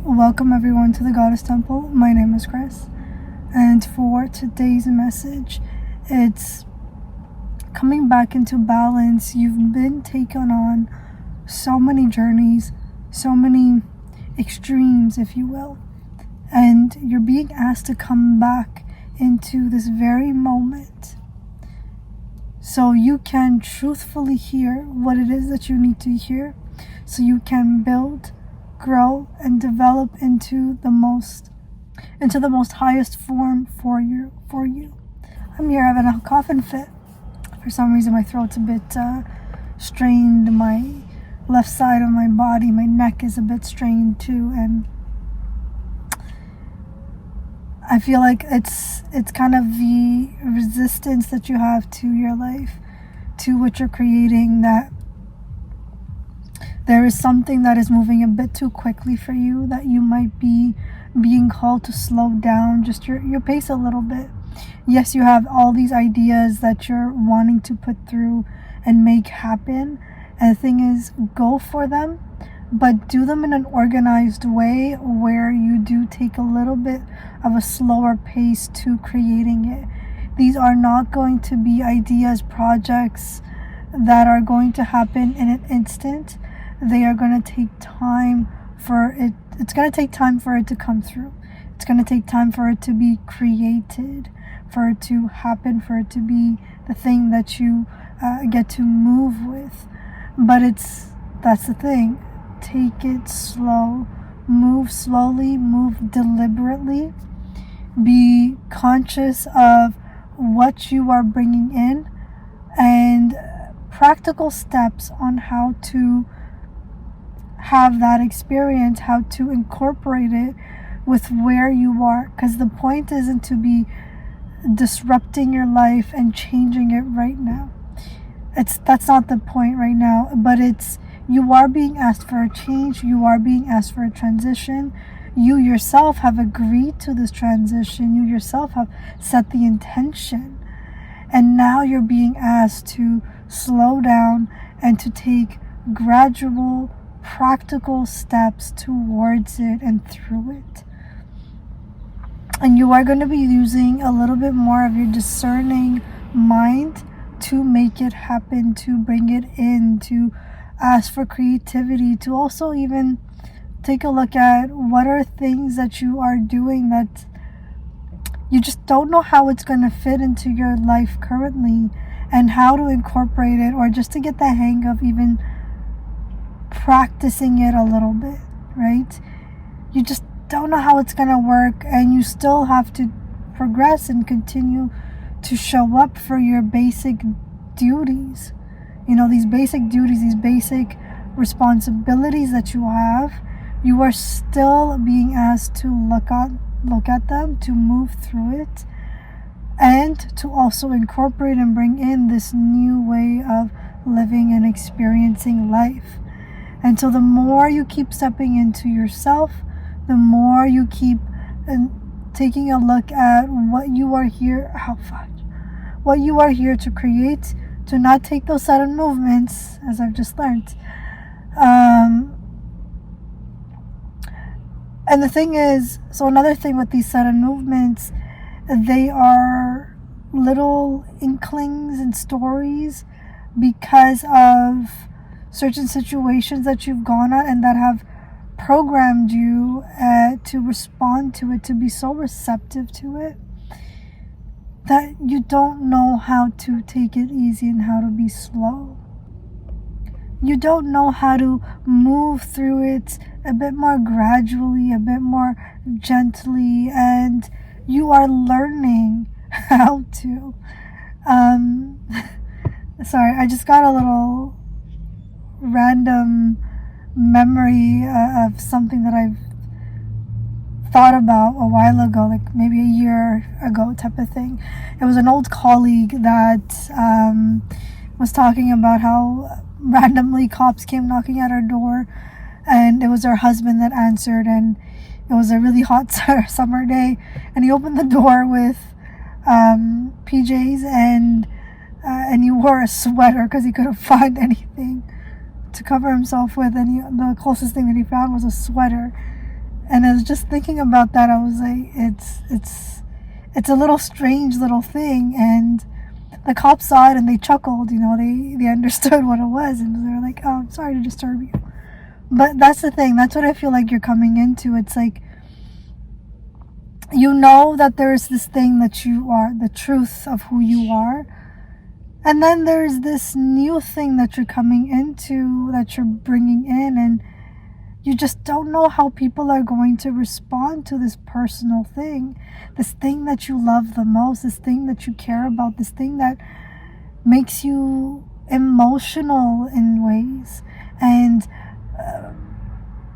Welcome everyone to the Goddess Temple. My name is Chris, and for today's message, it's coming back into balance. You've been taken on so many journeys, so many extremes, if you will, and you're being asked to come back into this very moment so you can truthfully hear what it is that you need to hear, so you can build, grow, and develop into the most highest form for you. I'm here having a coughing fit. For some reason my throat's a bit strained. My left side of my body, my neck is a bit strained too, and I feel like it's kind of the resistance that you have to your life, to what you're creating, that there is something that is moving a bit too quickly for you, that you might be being called to slow down just your pace a little bit. Yes, you have all these ideas that you're wanting to put through and make happen. And the thing is, go for them, but do them in an organized way where you do take a little bit of a slower pace to creating it. These are not going to be ideas, projects that are going to happen in an instant. They are going to take time for it. It's going to take time for it to come through. It's going to take time for it to be created, for it to happen, for it to be the thing that you get to move with. But that's the thing. Take it slow. Move slowly. Move deliberately. Be conscious of what you are bringing in, and practical steps on how to have that experience, how to incorporate it with where you are. Because the point isn't to be disrupting your life and changing it right now. That's not the point right now, but you are being asked for a change. You are being asked for a transition. You yourself have agreed to this transition. You yourself have set the intention, and now you're being asked to slow down and to take gradual, practical steps towards it and through it. And you are going to be using a little bit more of your discerning mind to make it happen, to bring it in, to ask for creativity, to also even take a look at what are things that you are doing that you just don't know how it's going to fit into your life currently, and how to incorporate it, or just to get the hang of even practicing it a little bit, right? You just don't know how it's going to work, and you still have to progress and continue to show up for your basic duties. These basic duties, these basic responsibilities that you have, you are still being asked to look at them, to move through it, and to also incorporate and bring in this new way of living and experiencing life. And so the more you keep stepping into yourself, the more you keep taking a look at what you are here, what you are here to create. To not take those sudden movements, as I've just learned. And the thing is, so another thing with these sudden movements, they are little inklings and stories because of certain situations that you've gone on and that have programmed you to respond to it, to be so receptive to it, that you don't know how to take it easy and how to be slow. You don't know how to move through it a bit more gradually, a bit more gently, and you are learning how to. Sorry, I just got a little random memory of something that I've thought about a while ago, like maybe a year ago type of thing. It was an old colleague that was talking about how randomly cops came knocking at her door, and it was her husband that answered, and it was a really hot summer day, and he opened the door with PJs and he wore a sweater because he couldn't find anything to cover himself with, and the closest thing that he found was a sweater. And I was just thinking about that. I was like, it's a little strange little thing. And the cops saw it and they chuckled. They understood what it was, and they were like, "Oh, I'm sorry to disturb you." But that's the thing. That's what I feel like you're coming into. It's like, that there's this thing that you are, the truth of who you are. And then there's this new thing that you're coming into, that you're bringing in, and you just don't know how people are going to respond to this personal thing, this thing that you love the most, this thing that you care about, this thing that makes you emotional in ways, and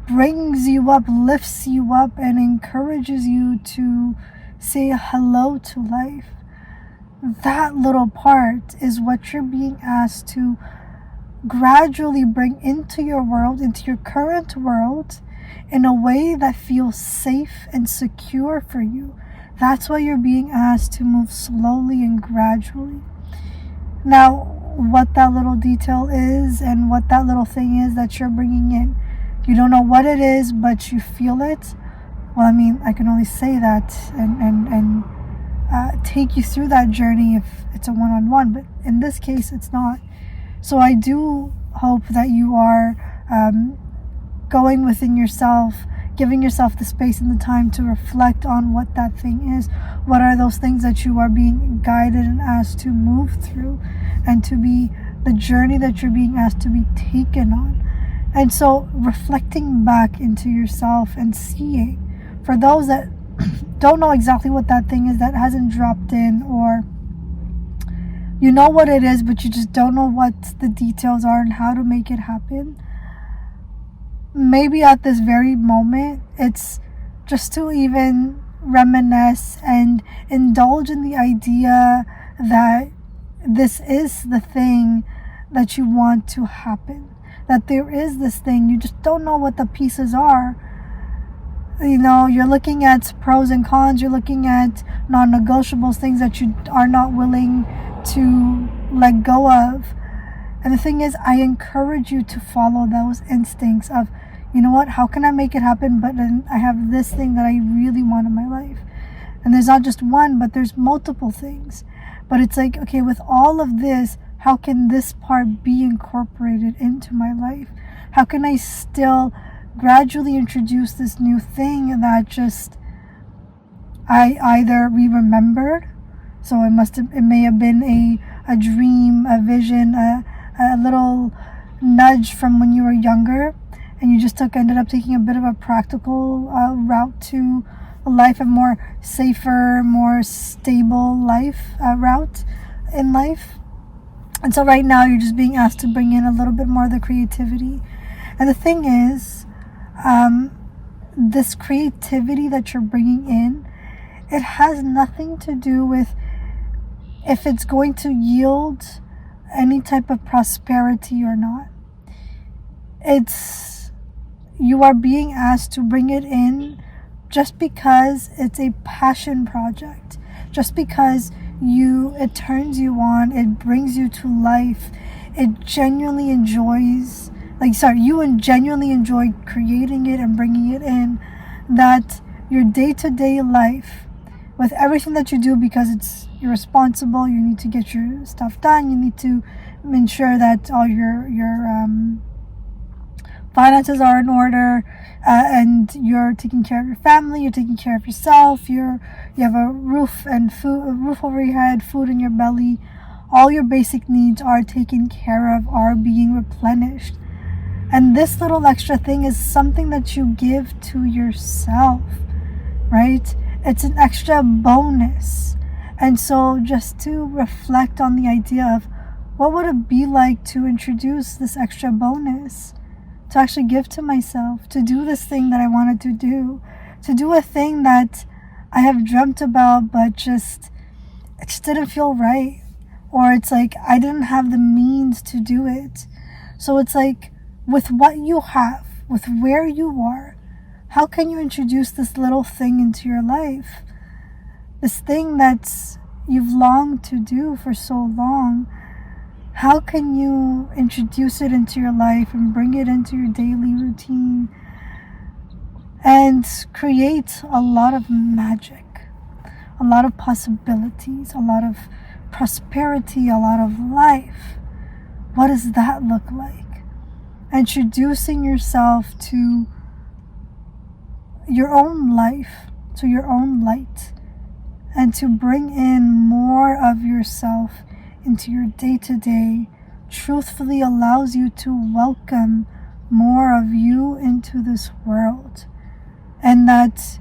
brings you up, lifts you up, and encourages you to say hello to life. That little part is what you're being asked to gradually bring into your world, into your current world, in a way that feels safe and secure for you. That's why you're being asked to move slowly and gradually. Now, what that little detail is and what that little thing is that you're bringing in, you don't know what it is, but you feel it. Well, I mean, I can only say that and take you through that journey if it's a one-on-one, but in this case, it's not. So I do hope that you are going within yourself, giving yourself the space and the time to reflect on what that thing is. What are those things that you are being guided and asked to move through, and to be the journey that you're being asked to be taken on. And so reflecting back into yourself and seeing, for those that don't know exactly what that thing is, that hasn't dropped in, or you know what it is, but you just don't know what the details are and how to make it happen. Maybe at this very moment, it's just to even reminisce and indulge in the idea that this is the thing that you want to happen. That there is this thing, you just don't know what the pieces are. You're looking at pros and cons, you're looking at non-negotiables, things that you are not willing to let go of. And the thing is, I encourage you to follow those instincts of, how can I make it happen? But then I have this thing that I really want in my life. And there's not just one, but there's multiple things. But it's like, okay, with all of this, how can this part be incorporated into my life? How can I still gradually introduce this new thing that just I either remembered, so it may have been a dream, a vision, a little nudge from when you were younger, and you just ended up taking a bit of a practical route to a life, a more safer, more stable life route in life. And so right now you're just being asked to bring in a little bit more of the creativity. And the thing is, this creativity that you're bringing in, it has nothing to do with if it's going to yield any type of prosperity or not. You are being asked to bring it in just because it's a passion project, just because it turns you on, it brings you to life, you genuinely enjoy creating it and bringing it in, that your day-to-day life, with everything that you do, because you're responsible, you need to get your stuff done, you need to ensure that all your finances are in order, and you're taking care of your family, you're taking care of yourself, you have a roof over your head, food in your belly, all your basic needs are taken care of, are being replenished. And this little extra thing is something that you give to yourself, right? It's an extra bonus. And so just to reflect on the idea of what would it be like to introduce this extra bonus, to actually give to myself, to do this thing that I wanted to do a thing that I have dreamt about, but it just didn't feel right. Or it's like I didn't have the means to do it. So it's like, with what you have, with where you are, how can you introduce this little thing into your life? This thing that you've longed to do for so long. How can you introduce it into your life and bring it into your daily routine and create a lot of magic, a lot of possibilities, a lot of prosperity, a lot of life. What does that look like? Introducing yourself to your own life, to your own light, and to bring in more of yourself into your day-to-day truthfully allows you to welcome more of you into this world. And that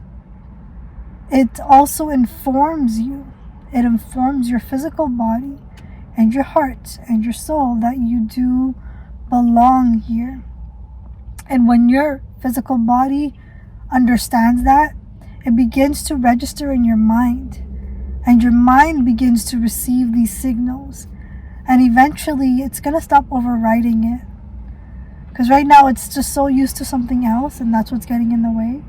it also informs you. It informs your physical body and your heart and your soul that you do belong here. And when your physical body understands that, it begins to register in your mind. And your mind begins to receive these signals. And eventually it's going to stop overriding it. Because right now it's just so used to something else, and that's what's getting in the way.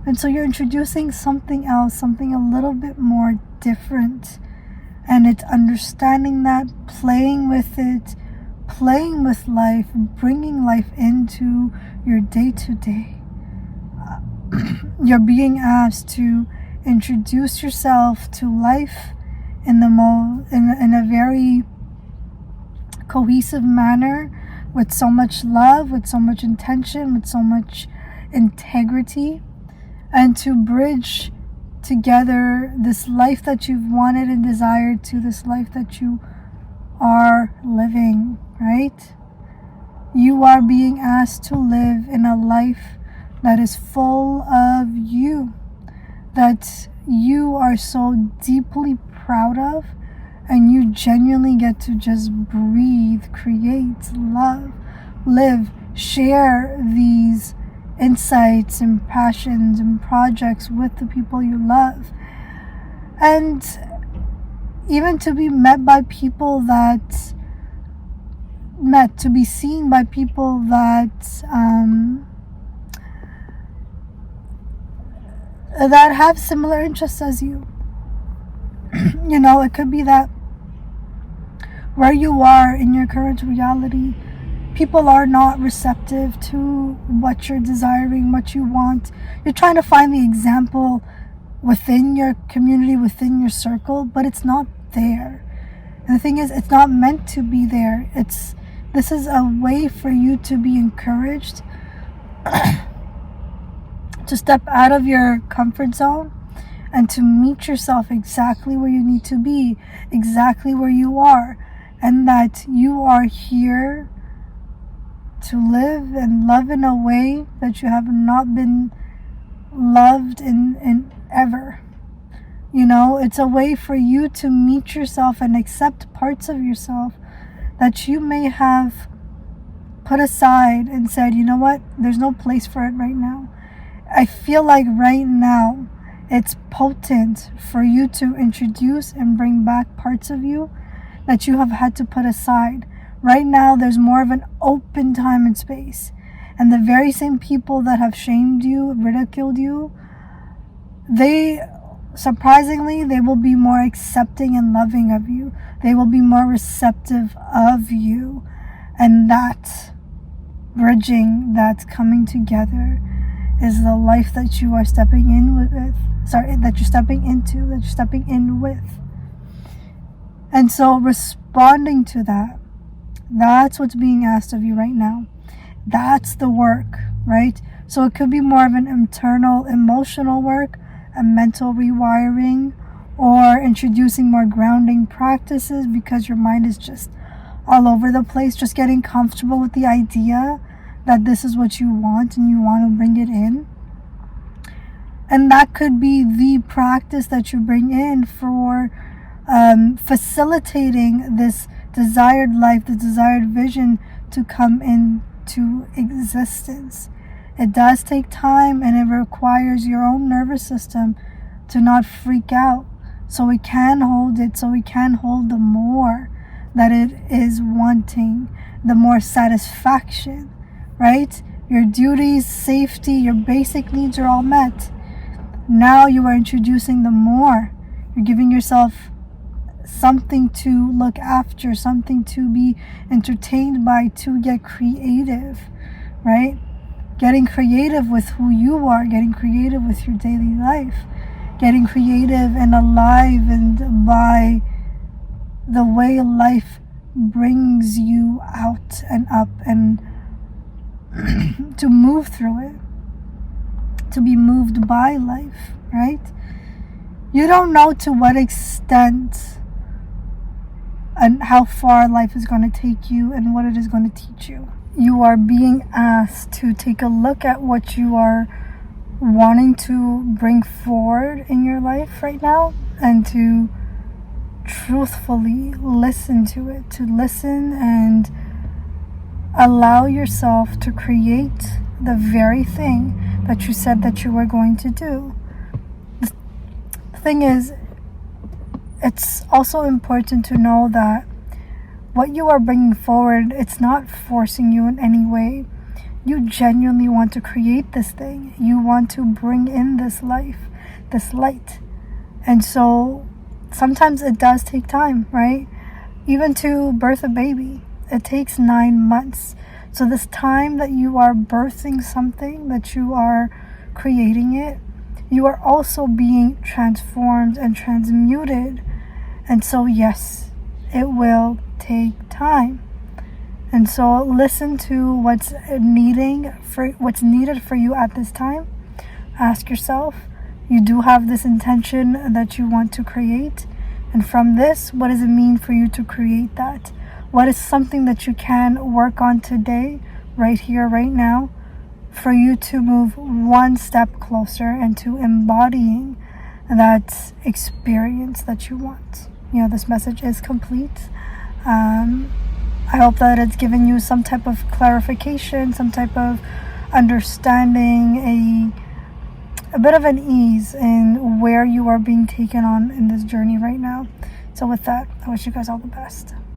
And so you're introducing something else, something a little bit more different. And it's understanding that, playing with it, playing with life, bringing life into your day-to-day. You're being asked to introduce yourself to life in a very cohesive manner, with so much love, with so much intention, with so much integrity, and to bridge together this life that you've wanted and desired to this life that you are living, right? You are being asked to live in a life that is full of you, that you are so deeply proud of, and you genuinely get to just breathe, create, love, live, share these insights and passions and projects with the people you love. And even to be met by people to be seen by people that have similar interests as you. It could be that where you are in your current reality, people are not receptive to what you're desiring, what you want. You're trying to find the example within your community, within your circle, but it's not there. And the thing is, it's not meant to be there. This is a way for you to be encouraged to step out of your comfort zone and to meet yourself exactly where you need to be, exactly where you are, and that you are here to live and love in a way that you have not been loved in ever. It's a way for you to meet yourself and accept parts of yourself that you may have put aside and said, you know what, there's no place for it right now. I feel like right now it's potent for you to introduce and bring back parts of you that you have had to put aside. Right now there's more of an open time and space. And the very same people that have shamed you, ridiculed you, surprisingly, they will be more accepting and loving of you. They will be more receptive of you. And that bridging, that coming together, is the life that you are stepping in with. That you're stepping into, that you're stepping in with. And so responding to that, that's what's being asked of you right now. That's the work, right? So it could be more of an internal emotional work, a mental rewiring, or introducing more grounding practices because your mind is just all over the place, just getting comfortable with the idea that this is what you want and you want to bring it in. And that could be the practice that you bring in for facilitating this desired life, the desired vision to come into existence. It does take time, and it requires your own nervous system to not freak out, so we can hold it, so we can hold the more that it is wanting, the more satisfaction, right? Your duties, safety, your basic needs are all met. Now you are introducing the more. You're giving yourself something to look after, something to be entertained by, to get creative, right? getting creative with who you are, getting creative with your daily life, getting creative and alive and by the way life brings you out and up, and to move through it, to be moved by life, right? You don't know to what extent and how far life is going to take you and what it is going to teach you. You are being asked to take a look at what you are wanting to bring forward in your life right now, and to truthfully listen to it, to listen and allow yourself to create the very thing that you said that you were going to do. The thing is, it's also important to know that what you are bringing forward, it's not forcing you in any way. You genuinely want to create this thing. You want to bring in this life, this light. And so sometimes it does take time, right? Even to birth a baby, it takes 9 months. So this time that you are birthing something, that you are creating it, you are also being transformed and transmuted. And so yes, it will take time. And so listen to what's needed for you at this time. Ask yourself, you do have this intention that you want to create, and from this, what does it mean for you to create that? What is something that you can work on today, right here, right now, for you to move one step closer and to embodying that experience that you want? This message is complete. I hope that it's given you some type of clarification, some type of understanding, a bit of an ease in where you are being taken on in this journey right now. So with that, I wish you guys all the best.